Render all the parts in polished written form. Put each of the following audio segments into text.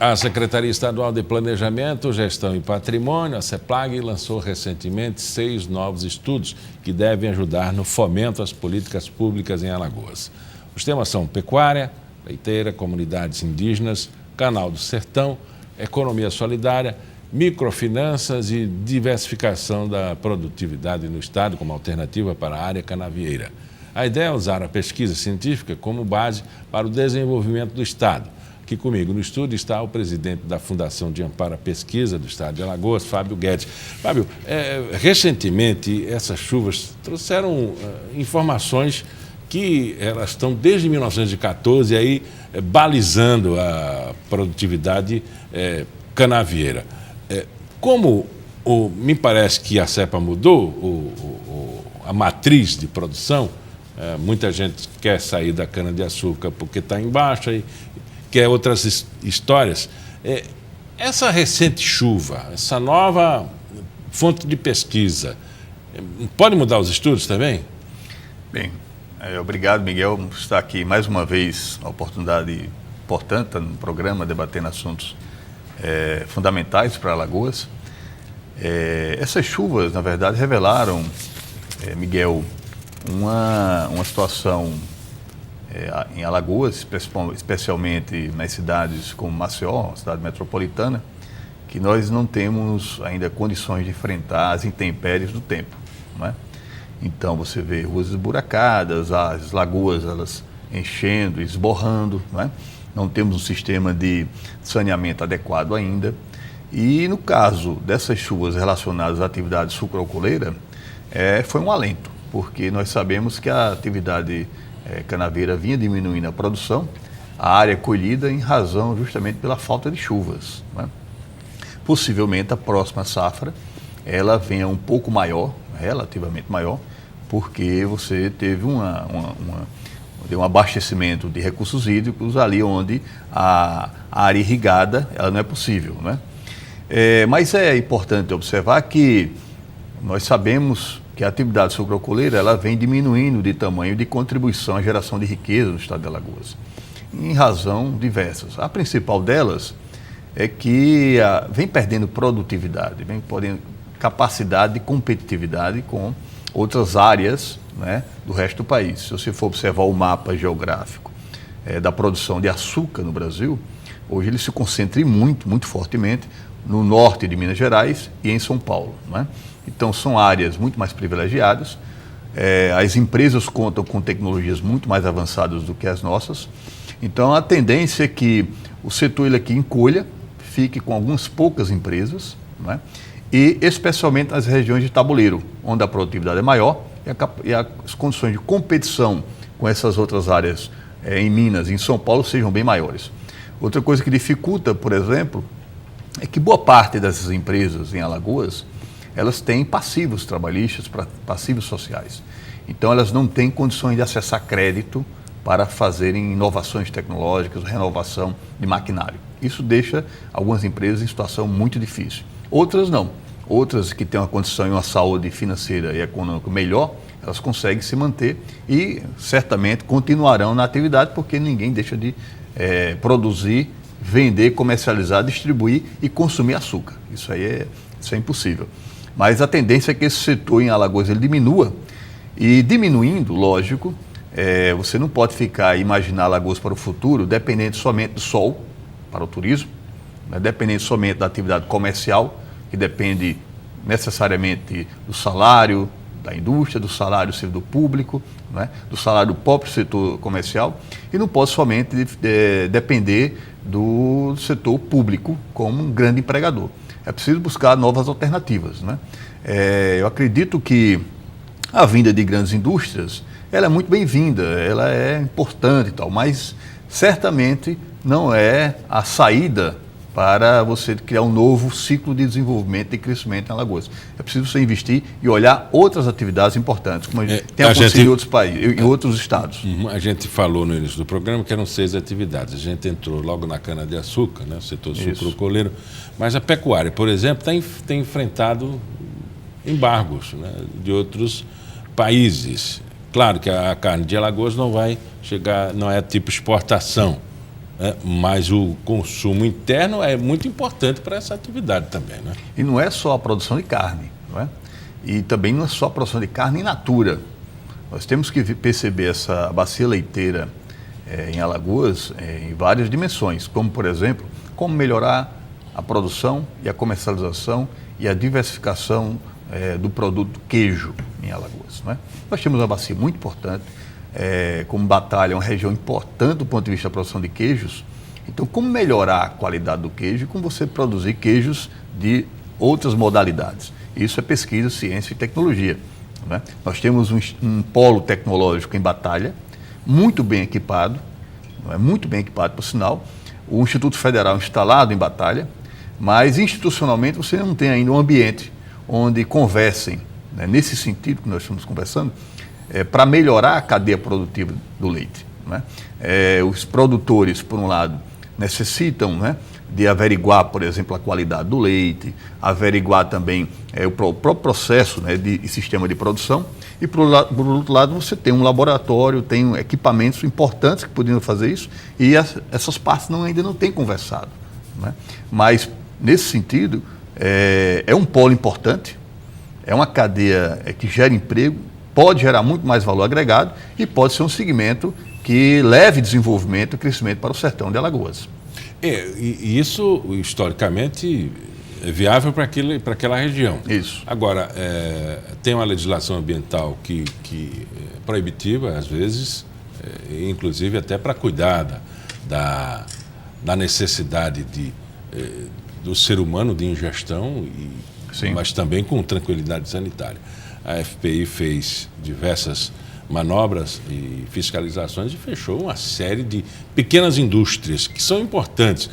A Secretaria Estadual de Planejamento, Gestão e Patrimônio, a CEPLAG, lançou recentemente 6 novos estudos que devem ajudar no fomento às políticas públicas em Alagoas. Os temas são pecuária, leiteira, comunidades indígenas, Canal do Sertão, economia solidária, microfinanças e diversificação da produtividade no Estado como alternativa para a área canavieira. A ideia é usar a pesquisa científica como base para o desenvolvimento do Estado. Aqui comigo no estúdio está o presidente da Fundação de Amparo à Pesquisa do Estado de Alagoas, Fábio Guedes. Fábio, recentemente essas chuvas trouxeram informações que elas estão desde 1914 aí balizando a produtividade canavieira. Me parece que a CEPA mudou a matriz de produção, muita gente quer sair da cana-de-açúcar porque está em baixa e quer outras histórias. Essa recente chuva, essa nova fonte de pesquisa, pode mudar os estudos também? Bem, obrigado, Miguel, por estar aqui mais uma vez, uma oportunidade importante no programa, debatendo assuntos fundamentais para Alagoas. Essas chuvas, na verdade, revelaram, Miguel, uma situação em Alagoas, especialmente nas cidades como Maceió, cidade metropolitana, que nós não temos ainda condições de enfrentar as intempéries do tempo, não é? Então você vê ruas esburacadas, as lagoas elas enchendo, esborrando, não é? Não temos um sistema de saneamento adequado ainda. E no caso dessas chuvas relacionadas à atividade sucroalcooleira, foi um alento, porque nós sabemos que a atividade canavieira vinha diminuindo a produção, a área colhida em razão justamente pela falta de chuvas, né? Possivelmente a próxima safra ela venha um pouco maior, relativamente maior, porque você teve um abastecimento de recursos hídricos ali onde a área irrigada ela não é possível, né? Mas é importante observar que nós sabemos que a atividade sucroalcooleira ela vem diminuindo de tamanho de contribuição à geração de riqueza no estado de Alagoas, em razão diversas. A principal delas é que vem perdendo produtividade, vem perdendo capacidade de competitividade com outras áreas, né, do resto do país. Se você for observar o mapa geográfico da produção de açúcar no Brasil, hoje ele se concentra muito fortemente no norte de Minas Gerais e em São Paulo, né? Então, são áreas muito mais privilegiadas, as empresas contam com tecnologias muito mais avançadas do que as nossas. Então, a tendência é que o setor ele aqui encolha, fique com algumas poucas empresas, né? E especialmente nas regiões de tabuleiro, onde a produtividade é maior e as condições de competição com essas outras áreas em Minas e em São Paulo sejam bem maiores. Outra coisa que dificulta, por exemplo, é que boa parte dessas empresas em Alagoas elas têm passivos trabalhistas, passivos sociais. Então, elas não têm condições de acessar crédito para fazerem inovações tecnológicas, renovação de maquinário. Isso deixa algumas empresas em situação muito difícil. Outras não. Outras que têm uma condição e uma saúde financeira e econômica melhor, elas conseguem se manter e certamente continuarão na atividade, porque ninguém deixa de produzir, vender, comercializar, distribuir e consumir açúcar. Isso é impossível. Mas a tendência é que esse setor em Alagoas ele diminua, e diminuindo, lógico, você não pode ficar e imaginar Alagoas para o futuro dependendo somente do sol para o turismo, né? Dependendo somente da atividade comercial, que depende necessariamente do salário da indústria, do salário do servidor público, né? Do salário do próprio setor comercial, e não pode somente depender do setor público como um grande empregador. É preciso buscar novas alternativas, né? Eu acredito que a vinda de grandes indústrias, ela é muito bem-vinda, ela é importante e tal, mas certamente não é a saída para você criar um novo ciclo de desenvolvimento e crescimento em Alagoas. É preciso você investir e olhar outras atividades importantes, como tem acontecido em outros países, em outros estados. A gente falou no início do programa que eram 6 atividades. A gente entrou logo na cana-de-açúcar, né, o setor sucroalcooleiro, mas a pecuária, por exemplo, tem enfrentado embargos, né, de outros países. Claro que a carne de Alagoas não vai chegar, não é tipo exportação, né? Mas o consumo interno é muito importante para essa atividade também, né? E não é só a produção de carne, não é? E também não é só a produção de carne in natura. Nós temos que perceber essa bacia leiteira em Alagoas em várias dimensões, como, por exemplo, como melhorar a produção e a comercialização e a diversificação do produto queijo em Alagoas, não é? Nós temos uma bacia muito importante, como Batalha é uma região importante do ponto de vista da produção de queijos. Então, como melhorar a qualidade do queijo e como você produzir queijos de outras modalidades? Isso é pesquisa, ciência e tecnologia, não é? Nós temos um polo tecnológico em Batalha, muito bem equipado, não é? Muito bem equipado, por sinal, o Instituto Federal instalado em Batalha, mas institucionalmente você não tem ainda um ambiente onde conversem, né, nesse sentido que nós estamos conversando, para melhorar a cadeia produtiva do leite, né? Os produtores, por um lado, necessitam, né, de averiguar, por exemplo, a qualidade do leite, averiguar também o próprio processo, né, de sistema de produção, e por outro lado você tem um laboratório, tem equipamentos importantes que poderiam fazer isso, e essas partes ainda não têm conversado, né? Mas, nesse sentido, é um polo importante, é uma cadeia que gera emprego, pode gerar muito mais valor agregado e pode ser um segmento que leve desenvolvimento e crescimento para o sertão de Alagoas. E isso, historicamente, é viável para aquela região. Isso. Agora, tem uma legislação ambiental que é proibitiva, às vezes, inclusive até para cuidar da necessidade do ser humano de ingestão, mas também com tranquilidade sanitária. A FPI fez diversas manobras e fiscalizações e fechou uma série de pequenas indústrias que são importantes.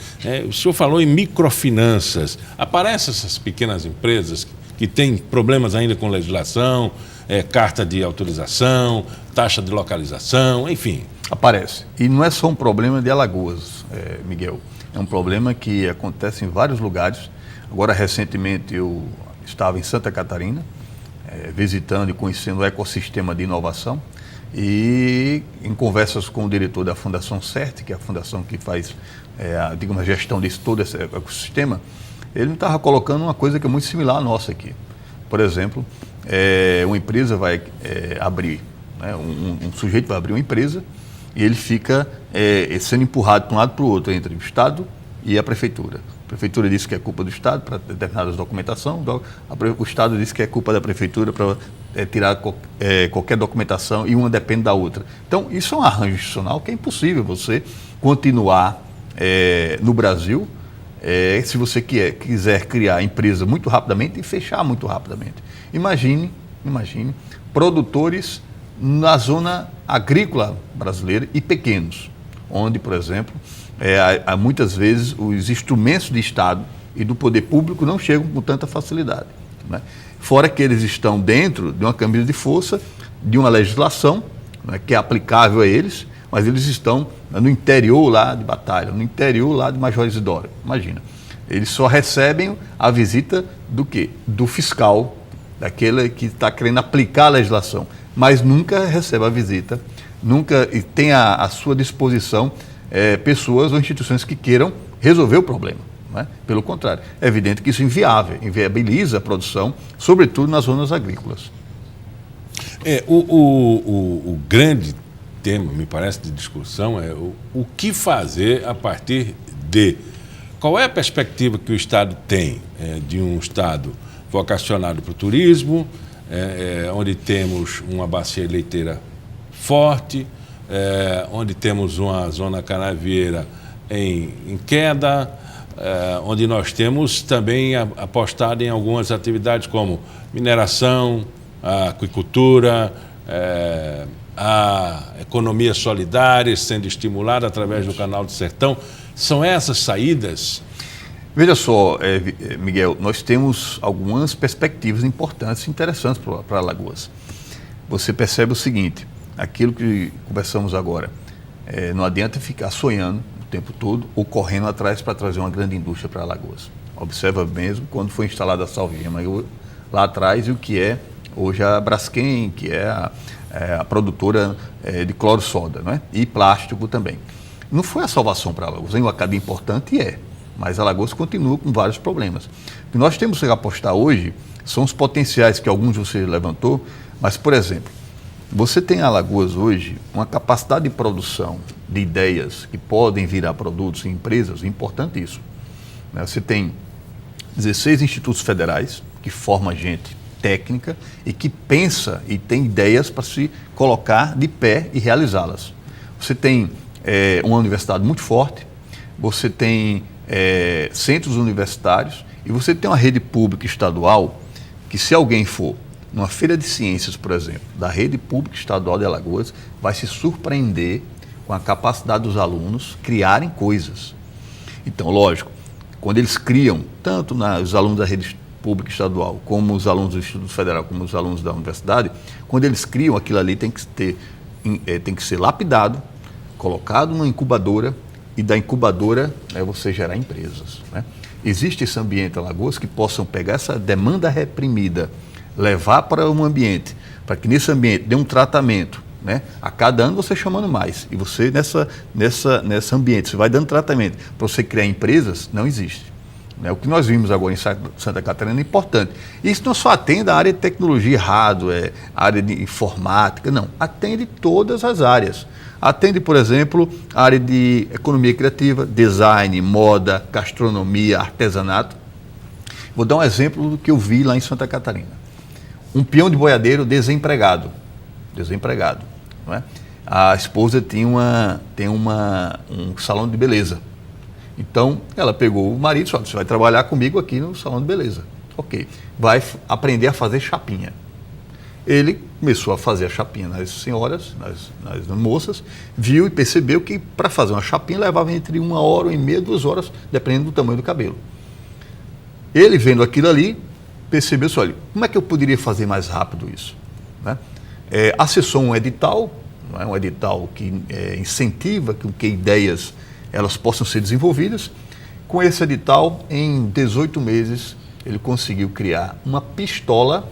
O senhor falou em microfinanças. Aparecem essas pequenas empresas que têm problemas ainda com legislação, carta de autorização, taxa de localização, enfim. Aparece. E não é só um problema de Alagoas, Miguel. É um problema que acontece em vários lugares. Agora, recentemente, eu estava em Santa Catarina, visitando e conhecendo o ecossistema de inovação, e em conversas com o diretor da Fundação CERT, que é a fundação que faz a gestão de todo esse ecossistema, ele me estava colocando uma coisa que é muito similar à nossa aqui. Por exemplo, uma empresa vai abrir, né, um sujeito vai abrir uma empresa e ele fica sendo empurrado de um lado para o outro entre o Estado e a Prefeitura. A Prefeitura disse que é culpa do Estado para determinadas documentação, o Estado disse que é culpa da Prefeitura para tirar qualquer documentação e uma depende da outra. Então, isso é um arranjo institucional que é impossível você continuar no Brasil se você quiser criar empresa muito rapidamente e fechar muito rapidamente. Imagine produtores na zona agrícola brasileira e pequenos, onde, por exemplo, há muitas vezes os instrumentos de Estado e do poder público não chegam com tanta facilidade, né? Fora que eles estão dentro de uma camisa de força, de uma legislação, né, que é aplicável a eles, mas eles estão no interior lá de Batalha, no interior lá de Major Isidoro. Imagina, eles só recebem a visita do quê? Do fiscal, daquele que está querendo aplicar a legislação, mas nunca recebe a visita, nunca tem à sua disposição pessoas ou instituições que queiram resolver o problema, né? Pelo contrário, é evidente que isso inviabiliza a produção, sobretudo nas zonas agrícolas. O grande tema, me parece, de discussão é o que fazer a partir de... Qual é a perspectiva que o Estado tem de um Estado vocacionado para o turismo, onde temos uma bacia leiteira forte, onde temos uma zona canavieira em queda, onde nós temos também apostado em algumas atividades como mineração, a aquicultura, a economia solidária sendo estimulada através do Canal do Sertão. São essas saídas? Veja só, Miguel, nós temos algumas perspectivas importantes e interessantes para Alagoas. Você percebe o seguinte: aquilo que conversamos agora, não adianta ficar sonhando o tempo todo ou correndo atrás para trazer uma grande indústria para Alagoas. Observa mesmo quando foi instalada a Salvema lá atrás e o que é hoje a Braskem, que é a produtora de cloro-soda, não é? E plástico também. Não foi a salvação para Alagoas, é uma cadeia importante mas Alagoas continua com vários problemas. O que nós temos que apostar hoje são os potenciais que alguns de vocês levantou, mas, por exemplo, você tem em Alagoas hoje uma capacidade de produção de ideias que podem virar produtos em empresas, importante isso. Você tem 16 institutos federais que formam gente técnica e que pensa e tem ideias para se colocar de pé e realizá-las. Você tem uma universidade muito forte, você tem centros universitários e você tem uma rede pública estadual que, se alguém for numa feira de ciências, por exemplo, da rede pública estadual de Alagoas, vai se surpreender com a capacidade dos alunos criarem coisas. Então, lógico, quando eles criam, tanto os alunos da rede pública estadual, como os alunos do Instituto Federal, como os alunos da universidade, quando eles criam, aquilo ali tem que ser lapidado, colocado numa incubadora, e da incubadora você gerar empresas, né? Existe esse ambiente em Alagoas que possam pegar essa demanda reprimida, levar para um ambiente, para que nesse ambiente dê um tratamento, né? A cada ano você chamando mais, e você nesse ambiente, você vai dando tratamento para você criar empresas, não existe. O que nós vimos agora em Santa Catarina é importante. Isso não só atende a área de tecnologia, hardware, área de informática, não, atende todas as áreas. Atende, por exemplo, a área de economia criativa, design, moda, gastronomia, artesanato. Vou dar um exemplo do que eu vi lá em Santa Catarina. Um peão de boiadeiro desempregado, não é? A esposa tem um salão de beleza. Então, ela pegou o marido e disse: você vai trabalhar comigo aqui no salão de beleza. Ok. Vai aprender a fazer chapinha. Ele começou a fazer a chapinha nas senhoras, nas moças, viu e percebeu que para fazer uma chapinha levava entre 1 hora, 1h30, 2 horas, dependendo do tamanho do cabelo. Ele, vendo aquilo ali, percebeu assim: olha, como é que eu poderia fazer mais rápido isso? Né? Acessou um edital, não é? Um edital que incentiva que ideias elas possam ser desenvolvidas. Com esse edital, em 18 meses, ele conseguiu criar uma pistola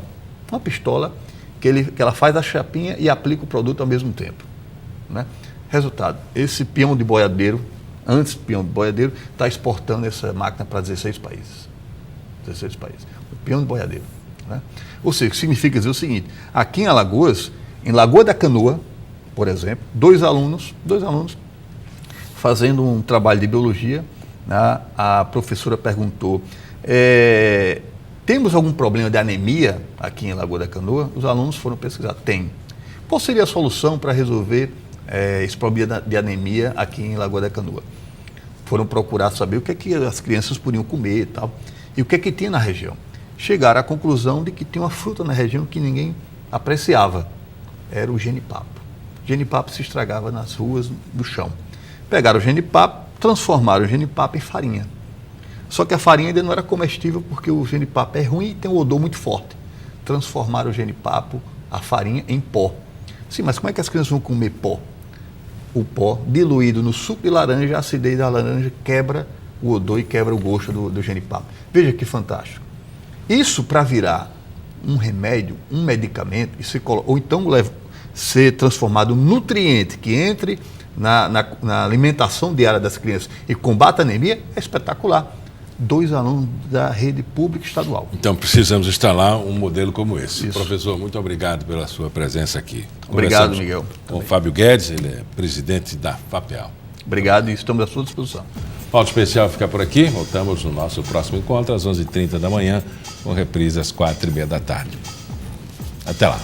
que ela faz a chapinha e aplica o produto ao mesmo tempo, né? Resultado, esse peão de boiadeiro, antes do peão de boiadeiro, está exportando essa máquina para 16 países. 16 países. O peão de boiadeiro, né? Ou seja, significa dizer o seguinte: aqui em Alagoas, em Lagoa da Canoa, por exemplo, dois alunos fazendo um trabalho de biologia, né? A professora perguntou: temos algum problema de anemia aqui em Lagoa da Canoa? Os alunos foram pesquisar. Tem. Qual seria a solução para resolver esse problema de anemia aqui em Lagoa da Canoa? Foram procurar saber o que é que as crianças podiam comer e tal, e o que é que tinha na região. Chegaram à conclusão de que tinha uma fruta na região que ninguém apreciava. Era o genipapo. O genipapo se estragava nas ruas, no chão. Pegaram o genipapo, transformaram o genipapo em farinha. Só que a farinha ainda não era comestível porque o genipapo é ruim e tem um odor muito forte. Transformaram o genipapo, a farinha, em pó. Sim, mas como é que as crianças vão comer pó? O pó, diluído no suco de laranja, a acidez da laranja quebra o odor e quebra o gosto do genipapo. Veja que fantástico. Isso para virar um remédio, um medicamento, ou então ser transformado num nutriente que entre na alimentação diária das crianças e combate a anemia, é espetacular. 2 alunos da rede pública estadual. Então precisamos instalar um modelo como esse. Isso. Professor, muito obrigado pela sua presença aqui. Obrigado, Miguel. Com Fábio Guedes, ele é presidente da FAPEAL. Obrigado e estamos à sua disposição. Pauta Especial fica por aqui. Voltamos no nosso próximo encontro às 11h30 da manhã, com reprise às 4h30 da tarde. Até lá.